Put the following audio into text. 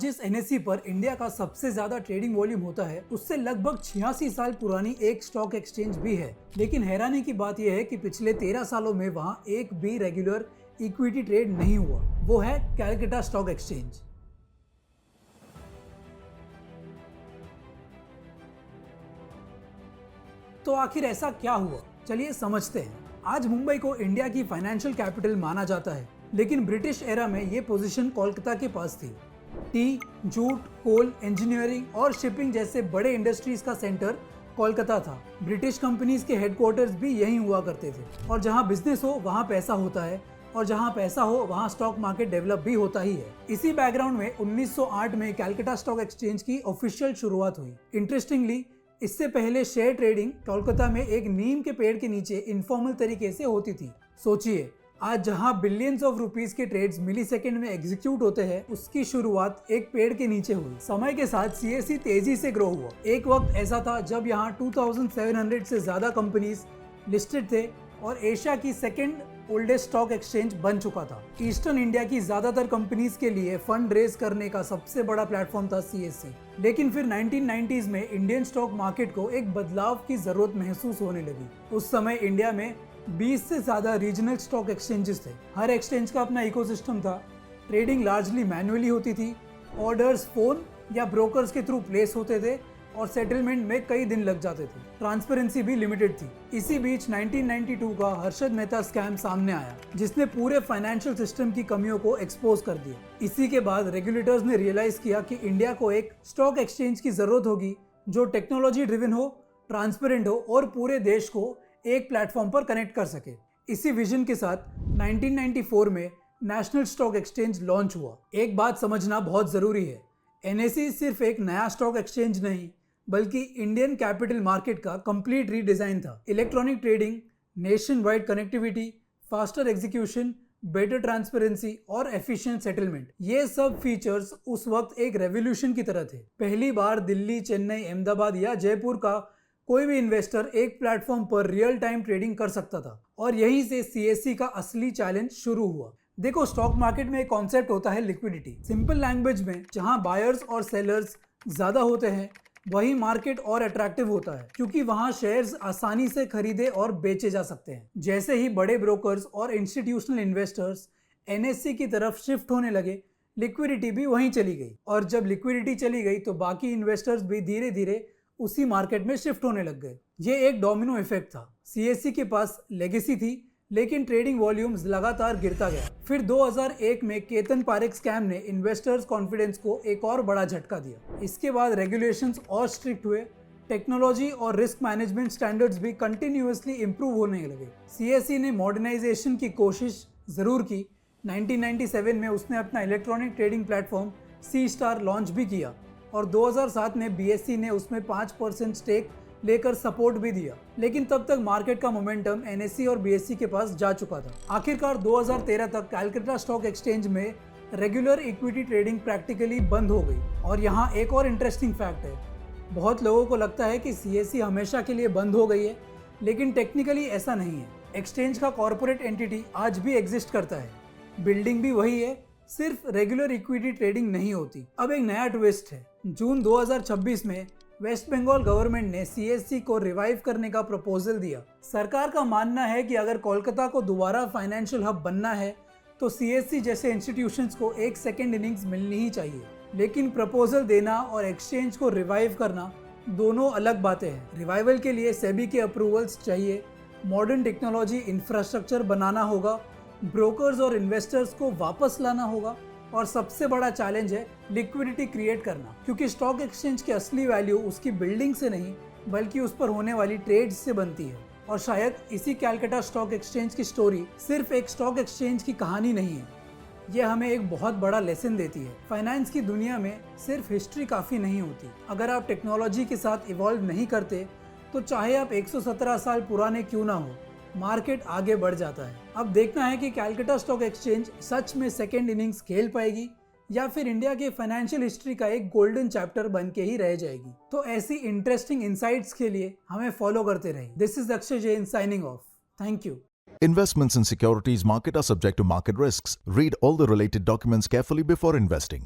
जिस एनएसई पर इंडिया का सबसे ज्यादा ट्रेडिंग वॉल्यूम होता है उससे लगभग 86 साल पुरानी एक स्टॉक एक्सचेंज भी है। लेकिन हैरानी की बात यह है कि पिछले 13 सालों में वहां एक भी रेगुलर इक्विटी ट्रेड नहीं हुआ। वो है कैलकाटा स्टॉक एक्सचेंज। तो आखिर ऐसा क्या हुआ, चलिए समझते हैं। आज मुंबई को इंडिया की फाइनेंशियल कैपिटल माना जाता है, लेकिन ब्रिटिश एरा में ये पोजीशन कोलकाता के पास थी। टी, जूट, कोल, इंजीनियरिंग और शिपिंग जैसे बड़े इंडस्ट्रीज का सेंटर कोलकाता था। ब्रिटिश कंपनीज के हेडक्वार्टर्स भी यहीं हुआ करते थे। और जहां बिजनेस हो वहां पैसा होता है, और जहां पैसा हो वहां स्टॉक मार्केट डेवलप भी होता ही है। इसी बैकग्राउंड में 1908 में कैलकाटा स्टॉक एक्सचेंज की ऑफिशियल शुरुआत हुई। इंटरेस्टिंगली, इससे पहले शेयर ट्रेडिंग कोलकाता में एक नीम के पेड़ के नीचे इनफॉर्मल तरीके से होती थी। सोचिए, आज जहां बिलियंस ऑफ रुपीस के ट्रेड्स मिली सेकेंड में एग्जीक्यूट होते हैं, उसकी शुरुआत एक पेड़ के नीचे हुई। समय के साथ सीएसई तेजी से ग्रो हुआ। एक वक्त ऐसा था जब यहाँ 2700 से ज्यादा कंपनीज लिस्टेड थे और एशिया की सेकेंड ओल्डेस्ट स्टॉक एक्सचेंज बन चुका था। ईस्टर्न इंडिया की ज्यादातर कंपनीज के लिए फंड रेज करने का सबसे बड़ा प्लेटफॉर्म था सीएसई। लेकिन फिर 1990s में इंडियन स्टॉक मार्केट को एक बदलाव की जरूरत महसूस होने लगी। उस समय इंडिया में 20 से ज्यादा रीजनल स्टॉक एक्सचेंजेस थे। हर एक्सचेंज का अपना इकोसिस्टम था। ट्रेडिंग लार्जली मैन्युअली होती थी। ऑर्डर्स फोन या ब्रोकर्स के थ्रू प्लेस होते थे और सेटलमेंट में कई दिन लग जाते थे। ट्रांसपेरेंसी भी लिमिटेड थी। इसी बीच 1992 का हर्षद मेहता स्कैम सामने आया, जिसने पूरे फाइनेंशियल सिस्टम की कमियों को एक्सपोज कर दिया। इसी के बाद रेगुलेटर्स ने रियलाइज किया कि इंडिया को एक स्टॉक एक्सचेंज की जरूरत होगी जो टेक्नोलॉजी ड्रिवन हो, ट्रांसपेरेंट हो और पूरे देश को एक प्लेटफॉर्म पर कनेक्ट कर सके। इसी विजन के साथ 1994 में नेशनल स्टॉक एक्सचेंज लॉन्च हुआ। एक बात समझना बहुत जरूरी है, एनएसई सिर्फ एक नया स्टॉक एक्सचेंज नहीं, बल्कि इंडियन कैपिटल मार्केट का कंप्लीट रीडिजाइन था। Electronic trading, nation wide connectivity, faster execution, better transparency और एफिशिएंट सेटलमेंट, ये सब फीचर्स उस वक्त एक रेवोल्यूशन की तरह थे। पहली बार दिल्ली, चेन्नई, अहमदाबाद या जयपुर का कोई भी इन्वेस्टर एक प्लेटफॉर्म पर रियल टाइम ट्रेडिंग कर सकता था, और यहीं से सीएसई का असली चैलेंज शुरू हुआ। देखो, स्टॉक मार्केट में एक कॉन्सेप्ट होता है लिक्विडिटी। सिंपल लैंग्वेज में, जहां बायर्स और सेलर्स ज्यादा होते हैं वही मार्केट और अट्रैक्टिव होता है, क्योंकि वहां शेयर्स आसानी से खरीदे और बेचे जा सकते हैं। जैसे ही बड़े ब्रोकर्स और इंस्टीट्यूशनल इन्वेस्टर्स एनएसई की तरफ शिफ्ट होने लगे, लिक्विडिटी भी वहीं चली गई, और जब लिक्विडिटी चली गई तो बाकी इन्वेस्टर्स भी धीरे धीरे उसी मार्केट में शिफ्ट होने लग गए। ये एक डोमिनो इफेक्ट था। सीएसई के पास लेगेसी थी, लेकिन ट्रेडिंग वॉल्यूम्स लगातार गिरता गया। फिर 2001 में केतन पारेख स्कैम ने इन्वेस्टर्स कॉन्फिडेंस को एक और बड़ा झटका दिया। इसके बाद रेगुलेशंस और स्ट्रिक्ट हुए। टेक्नोलॉजी और रिस्क मैनेजमेंट स्टैंडर्ड्स भी कंटिन्यूअसली इंप्रूव होने लगे। सीएसई ने मॉडर्नाइजेशन की कोशिश जरूर की। 1997 में उसने अपना इलेक्ट्रॉनिक ट्रेडिंग प्लेटफॉर्म सी स्टार लॉन्च भी किया, और 2007 में बीएसई ने उसमें 5% स्टेक लेकर सपोर्ट भी दिया। लेकिन तब तक मार्केट का मोमेंटम एनएसई और बीएसई के पास जा चुका था। आखिरकार 2013 तक कैलकाटा स्टॉक एक्सचेंज में रेगुलर इक्विटी ट्रेडिंग प्रैक्टिकली बंद हो गई। और यहाँ एक और इंटरेस्टिंग फैक्ट है। बहुत लोगों को लगता है कि सीएसई हमेशा के लिए बंद हो गई है, लेकिन टेक्निकली ऐसा नहीं है। एक्सचेंज का कॉर्पोरेट एंटिटी आज भी एग्जिस्ट करता है, बिल्डिंग भी वही है, सिर्फ रेगुलर इक्विटी ट्रेडिंग नहीं होती। अब एक नया ट्विस्ट है। जून 2026 में वेस्ट बंगाल गवर्नमेंट ने सीएसई को रिवाइव करने का प्रपोजल दिया। सरकार का मानना है कि अगर कोलकाता को दोबारा फाइनेंशियल हब बनना है तो सीएसई जैसे इंस्टीट्यूशंस को एक सेकेंड इनिंग्स मिलनी ही चाहिए। लेकिन प्रपोजल देना और एक्सचेंज को रिवाइव करना दोनों अलग बातें हैं। रिवाइवल के लिए सेबी के अप्रूवल्स चाहिए, मॉडर्न टेक्नोलॉजी इंफ्रास्ट्रक्चर बनाना होगा, ब्रोकर्स और इन्वेस्टर्स को वापस लाना होगा, और सबसे बड़ा चैलेंज है लिक्विडिटी क्रिएट करना, क्योंकि स्टॉक एक्सचेंज की असली वैल्यू उसकी बिल्डिंग से नहीं बल्कि उस पर होने वाली ट्रेड्स से बनती है। और शायद इसी कैलकाटा स्टॉक एक्सचेंज की स्टोरी सिर्फ एक स्टॉक एक्सचेंज की कहानी नहीं है, यह हमें एक बहुत बड़ा लेसन देती है। फाइनेंस की दुनिया में सिर्फ हिस्ट्री काफ़ी नहीं होती। अगर आप टेक्नोलॉजी के साथ इवॉल्व नहीं करते तो चाहे आप 117 साल पुराने क्यों ना हो, मार्केट आगे बढ़ जाता है। अब देखना है कि कैलकाटा स्टॉक एक्सचेंज सच में सेकेंड इनिंग्स खेल पाएगी या फिर इंडिया के फाइनेंशियल हिस्ट्री का एक गोल्डन चैप्टर बन के ही रह जाएगी। तो ऐसी इंटरेस्टिंग इनसाइट्स के लिए हमें फॉलो करते रहिए। This is Akshay Jain signing off. Thank you. Investments in securities market are subject to market risks. Read all the related documents carefully before investing.